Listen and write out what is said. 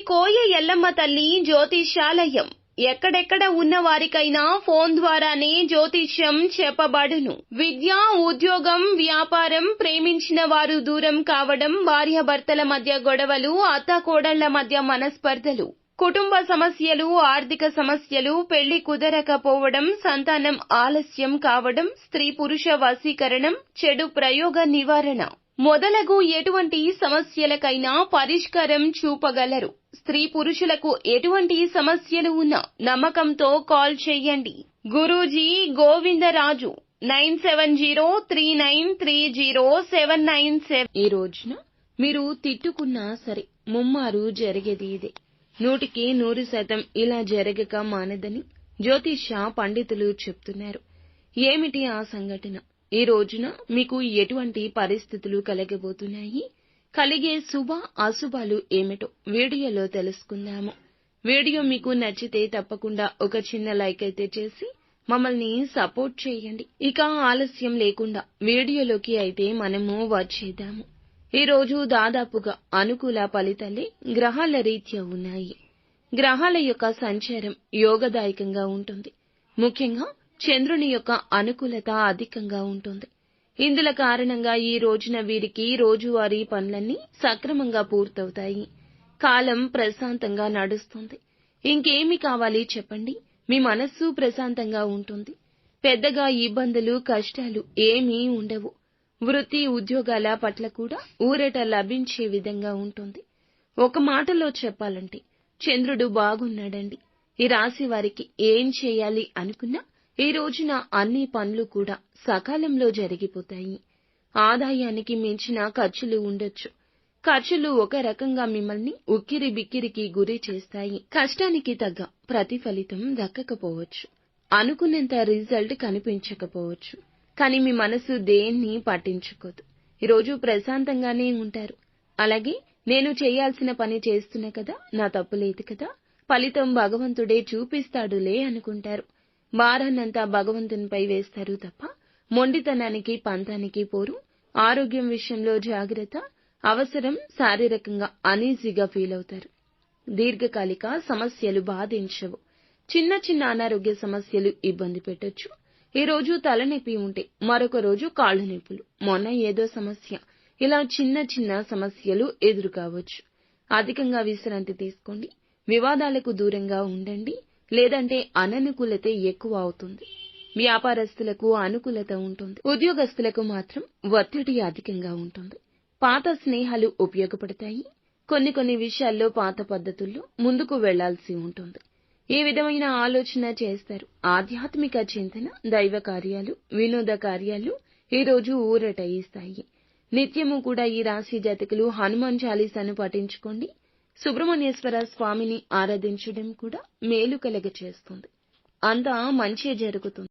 కోయ ఎల్లమ్మ తల్లి జ్యోతిష్యాలయం. ఎక్కడెక్కడ ఉన్న వారికైనా ఫోన్ ద్వారానే జ్యోతిష్యం చెప్పబడును. విద్య, ఉద్యోగం, వ్యాపారం, ప్రేమించిన వారు దూరం కావడం, భార్యాభర్తల మధ్య గొడవలు, అత్తాకోడళ్ల మధ్య మనస్పర్ధలు, కుటుంబ సమస్యలు, ఆర్థిక సమస్యలు, పెళ్లి కుదరకపోవడం, సంతానం ఆలస్యం కావడం, స్త్రీ పురుష వశీకరణం, చెడు ప్రయోగ నివారణ మొదలగు ఎటువంటి సమస్యలకైనా పరిష్కారం చూపగలరు. స్త్రీ పురుషులకు ఎటువంటి సమస్యలు ఉన్నా నమ్మకంతో కాల్ చేయండి. గురూజీ గోవిందరాజు 9703930797. ఈ రోజున మీరు తిట్టుకున్నా సరే ముమ్మారు జరిగేది ఇదే. 100% ఇలా జరగక మానదని జ్యోతిష పండితులు చెప్తున్నారు. ఏమిటి ఆ సంఘటన? ఈ రోజున మీకు ఎటువంటి పరిస్థితులు కలగబోతున్నాయి, కలిగే శుభ అశుభాలు ఏమిటో వీడియోలో తెలుసుకుందాము. వీడియో మీకు నచ్చితే తప్పకుండా ఒక చిన్న లైక్ అయితే చేసి మమ్మల్ని సపోర్ట్ చేయండి. ఇక ఆలస్యం లేకుండా వీడియోలోకి అయితే మనము వచ్చేద్దాము. ఈ రోజు దాదాపుగా అనుకూల ఫలితాలే గ్రహాల రీత్యా ఉన్నాయి. గ్రహాల యొక్క సంచారం యోగదాయకంగా ఉంటుంది. ముఖ్యంగా చంద్రుని యొక్క అనుకూలత అధికంగా ఉంటుంది. ఇందుల కారణంగా ఈ రోజున వీరికి రోజువారీ పనులన్నీ సక్రమంగా పూర్తవుతాయి. కాలం ప్రశాంతంగా నడుస్తుంది. ఇంకేమి కావాలి చెప్పండి? మీ మనస్సు ప్రశాంతంగా ఉంటుంది. పెద్దగా ఇబ్బందులు, కష్టాలు ఏమీ ఉండవు. వృత్తి, ఉద్యోగాల పట్ల కూడా ఊరట లభించే విధంగా ఉంటుంది. ఒక మాటలో చెప్పాలంటే చంద్రుడు బాగున్నాడండి. ఈ రాశి వారికి ఏం చేయాలి అనుకున్నా ఈ రోజున అన్ని పనులు కూడా సకాలంలో జరిగిపోతాయి. ఆదాయానికి మించిన ఖర్చులు ఉండొచ్చు. ఖర్చులు ఒక రకంగా మిమ్మల్ని ఉక్కిరి బిక్కిరికి గురి చేస్తాయి. కష్టానికి తగ్గ ప్రతిఫలితం దక్కకపోవచ్చు. అనుకున్నంత రిజల్ట్ కనిపించకపోవచ్చు. కానీ మీ మనసు దేన్ని పట్టించుకోదు. ఈరోజు ప్రశాంతంగానే ఉంటారు. అలాగే నేను చేయాల్సిన పని చేస్తున్నా కదా, నా తప్పు లేదు కదా, ఫలితం భగవంతుడే చూపిస్తాడులే అనుకుంటారు. భారాన్నంతా భగవంతునిపై వేస్తారు తప్ప మొండితనానికి పంతానికి పోరు. ఆరోగ్యం విషయంలో జాగ్రత్త అవసరం. శారీరకంగా అనీజీగా ఫీల్ అవుతారు. దీర్ఘకాలిక సమస్యలు బాధించవు. చిన్న చిన్న అనారోగ్య సమస్యలు ఇబ్బంది పెట్టొచ్చు. ఈ రోజు తలనొప్పి ఉంటే మరొక రోజు కాళ్ళు నొప్పులు, మొన్న ఏదో సమస్య, ఇలా చిన్న చిన్న సమస్యలు ఎదురు కావచ్చు. అధికంగా విశ్రాంతి తీసుకోండి. వివాదాలకు దూరంగా ఉండండి. లేదంటే అననుకూలతే ఎక్కువ అవుతుంది. వ్యాపారస్తులకు అనుకూలత ఉంటుంది. ఉద్యోగస్తులకు మాత్రం ఒత్తిడి అధికంగా ఉంటుంది. పాత స్నేహాలు ఉపయోగపడతాయి. కొన్ని విషయాల్లో పాత పద్ధతుల్లో ముందుకు వెళ్లాల్సి ఉంటుంది. ఈ విధమైన ఆలోచన చేస్తారు. ఆధ్యాత్మిక చింతన, దైవ కార్యాలు, వినోద కార్యాలు ఈ రోజు ఊరట ఇస్తాయి. నిత్యము కూడా ఈ రాశి జాతకులు హనుమాన్ చాలీసాను పఠించుకోండి. సుబ్రహ్మణ్యేశ్వర స్వామిని ఆరాధించడం కూడా మేలు కలగచేస్తుంది. అంతా మంచి జరుగుతుంది.